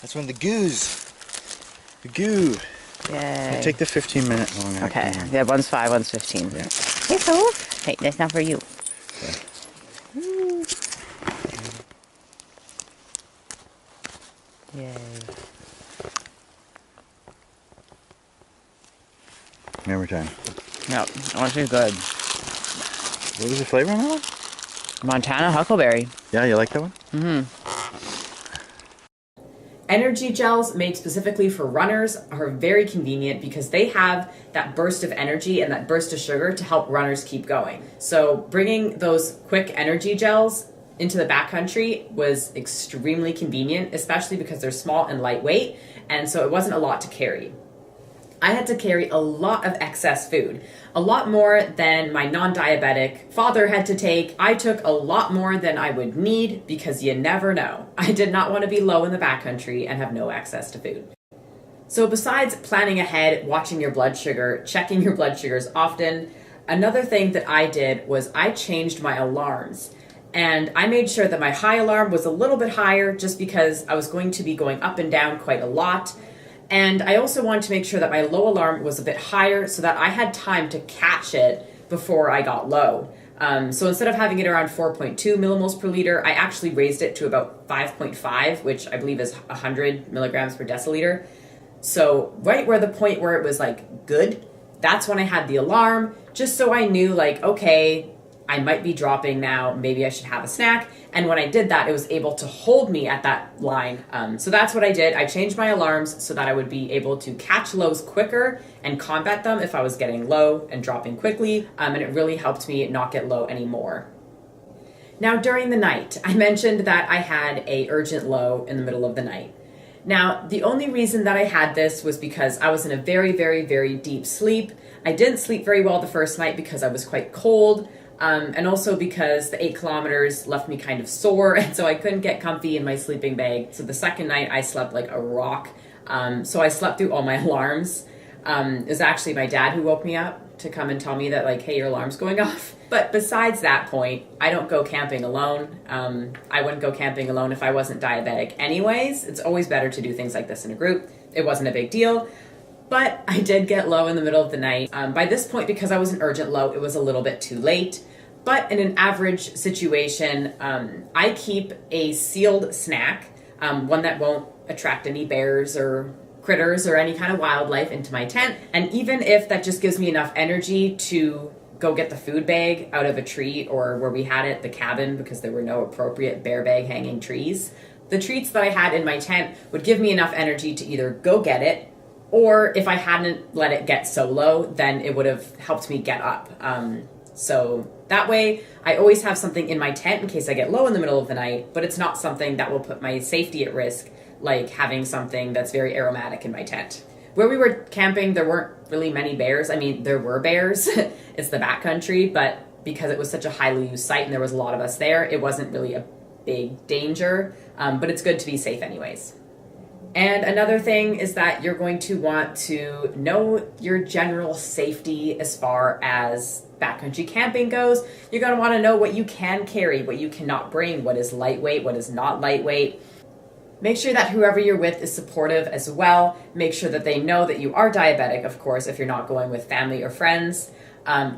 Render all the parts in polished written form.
That's when the goo. Yay. I take the 15-minute long. Okay. Yeah, one's 5, one's 15. Yeah. Hey, Soph. Hey, that's not for you. Yay. Hammer time. Yep. Oh, she's good. What was the flavor on that one? Montana Huckleberry. Yeah, you like that one? Mm-hmm. Energy gels made specifically for runners are very convenient because they have that burst of energy and that burst of sugar to help runners keep going. So bringing those quick energy gels into the backcountry was extremely convenient, especially because they're small and lightweight, and so it wasn't a lot to carry. I had to carry a lot of excess food, a lot more than my non-diabetic father had to take. I took a lot more than I would need because you never know. I did not want to be low in the backcountry and have no access to food. So besides planning ahead, watching your blood sugar, checking your blood sugars often, another thing that I did was I changed my alarms. And I made sure that my high alarm was a little bit higher just because I was going to be going up and down quite a lot. And I also wanted to make sure that my low alarm was a bit higher so that I had time to catch it before I got low. So instead of having it around 4.2 millimoles per liter, I actually raised it to about 5.5, which I believe is 100 milligrams per deciliter. So right where the point where it was like good, that's when I had the alarm, just so I knew like, okay, I might be dropping now, maybe I should have a snack. And when I did that, it was able to hold me at that line. So that's what I did. I changed my alarms so that I would be able to catch lows quicker and combat them if I was getting low and dropping quickly. And it really helped me not get low anymore. Now, during the night, I mentioned that I had a urgent low in the middle of the night. Now, the only reason that I had this was because I was in a very, very, very deep sleep. I didn't sleep very well the first night because I was quite cold. And also because the 8 kilometers left me kind of sore, and so I couldn't get comfy in my sleeping bag. So the second night I slept like a rock. So I slept through all my alarms. It was actually my dad who woke me up to come and tell me that like, hey, your alarm's going off. But besides that point, I don't go camping alone. I wouldn't go camping alone if I wasn't diabetic anyways. It's always better to do things like this in a group. It wasn't a big deal. But I did get low in the middle of the night. By this point, because I was an urgent low, it was a little bit too late. But in an average situation, I keep a sealed snack, one that won't attract any bears or critters or any kind of wildlife into my tent. And even if that just gives me enough energy to go get the food bag out of a tree or where we had it, the cabin, because there were no appropriate bear bag hanging trees, the treats that I had in my tent would give me enough energy to either go get it, or if I hadn't let it get so low, then it would have helped me get up. So that way, I always have something in my tent in case I get low in the middle of the night, but it's not something that will put my safety at risk, like having something that's very aromatic in my tent. Where we were camping, there weren't really many bears. I mean, there were bears. It's the backcountry, but because it was such a highly used site and there was a lot of us there, it wasn't really a big danger, but it's good to be safe anyways. And another thing is that you're going to want to know your general safety as far as backcountry camping goes. You're going to want to know what you can carry, what you cannot bring, what is lightweight, what is not lightweight. Make sure that whoever you're with is supportive as well. Make sure that they know that you are diabetic, of course, if you're not going with family or friends.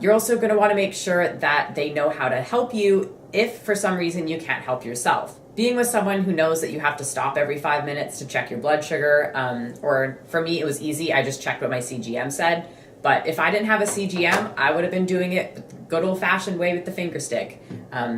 You're also going to want to make sure that they know how to help you if for some reason you can't help yourself. Being with someone who knows that you have to stop every 5 minutes to check your blood sugar, or for me, it was easy. I just checked what my CGM said. But if I didn't have a CGM, I would have been doing it the good old-fashioned way with the finger stick,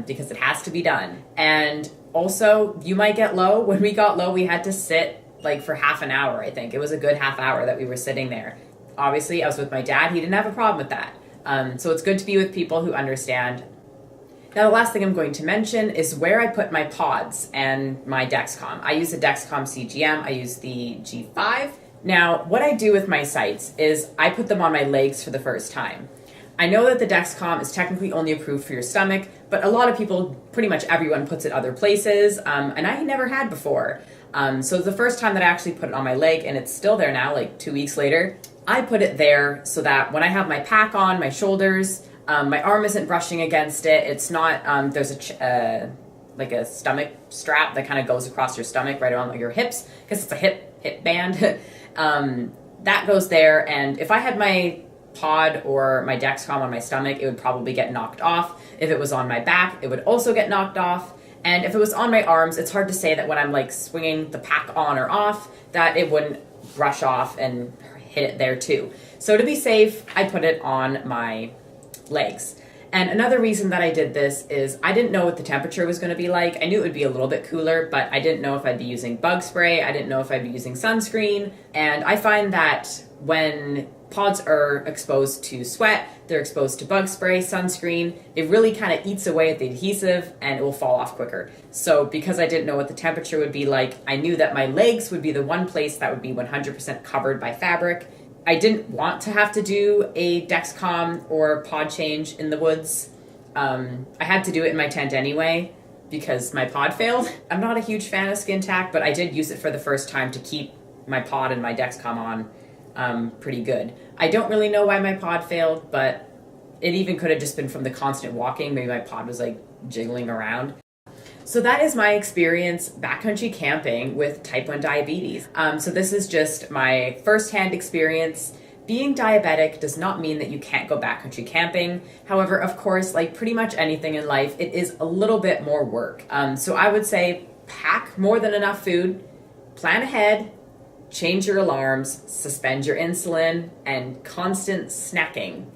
because it has to be done. And also, you might get low. When we got low, we had to sit like for half an hour, I think. It was a good half hour that we were sitting there. Obviously, I was with my dad. He didn't have a problem with that. So it's good to be with people who understand. Now, the last thing I'm going to mention is where I put my pods and my Dexcom. I use the Dexcom CGM. I use the G5. Now, what I do with my sites is I put them on my legs for the first time. I know that the Dexcom is technically only approved for your stomach, but a lot of people, pretty much everyone, puts it other places, and I never had before. So the first time that I actually put it on my leg, and it's still there now, like 2 weeks later, I put it there so that when I have my pack on, my shoulders, my arm isn't brushing against it. It's not, there's like a stomach strap that kind of goes across your stomach right around your hips, because it's a hip band. That goes there, and if I had my pod or my Dexcom on my stomach, it would probably get knocked off. If it was on my back, it would also get knocked off. And if it was on my arms, it's hard to say that when I'm like swinging the pack on or off, that it wouldn't brush off and hit it there too. So to be safe, I put it on my legs. And another reason that I did this is I didn't know what the temperature was going to be like. I knew it would be a little bit cooler, but I didn't know if I'd be using bug spray. I didn't know if I'd be using sunscreen. And I find that when pods are exposed to sweat, they're exposed to bug spray, sunscreen, it really kind of eats away at the adhesive and it will fall off quicker. So because I didn't know what the temperature would be like, I knew that my legs would be the one place that would be 100% covered by fabric. I didn't want to have to do a Dexcom or pod change in the woods. I had to do it in my tent anyway because my pod failed. I'm not a huge fan of skin tack, but I did use it for the first time to keep my pod and my Dexcom on pretty good. I don't really know why my pod failed, but it even could have just been from the constant walking. Maybe my pod was like jiggling around. So that is my experience backcountry camping with type 1 diabetes. So this is just my firsthand experience. Being diabetic does not mean that you can't go backcountry camping. However, of course, like pretty much anything in life, it is a little bit more work. So I would say pack more than enough food, plan ahead, change your alarms, suspend your insulin, and constant snacking.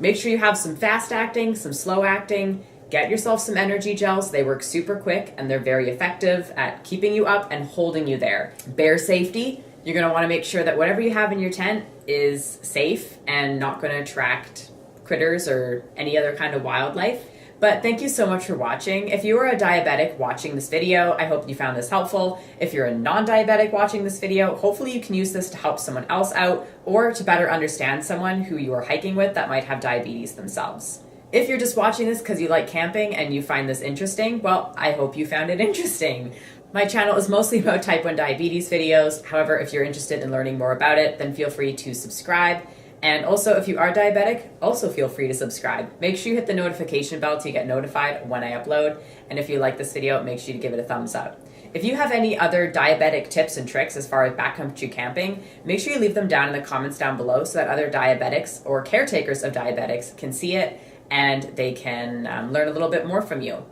Make sure you have some fast acting, some slow acting. Get yourself some energy gels. They work super quick and they're very effective at keeping you up and holding you there. Bear safety. You're going to want to make sure that whatever you have in your tent is safe and not going to attract critters or any other kind of wildlife. But thank you so much for watching. If you are a diabetic watching this video, I hope you found this helpful. If you're a non-diabetic watching this video, hopefully you can use this to help someone else out or to better understand someone who you are hiking with that might have diabetes themselves. If you're just watching this because you like camping and you find this interesting, well, I hope you found it interesting. My channel is mostly about type 1 diabetes videos. However, if you're interested in learning more about it, then feel free to subscribe. And also, if you are diabetic, also feel free to subscribe. Make sure you hit the notification bell to get notified when I upload. And if you like this video, make sure to give it a thumbs up. If you have any other diabetic tips and tricks as far as backcountry camping, make sure you leave them down in the comments down below so that other diabetics or caretakers of diabetics can see it and they can learn a little bit more from you.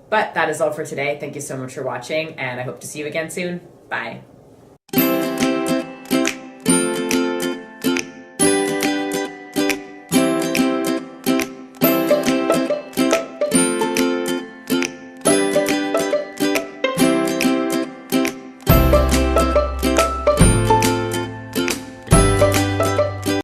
But that is all for today. Thank you so much for watching, and I hope to see you again soon. Bye.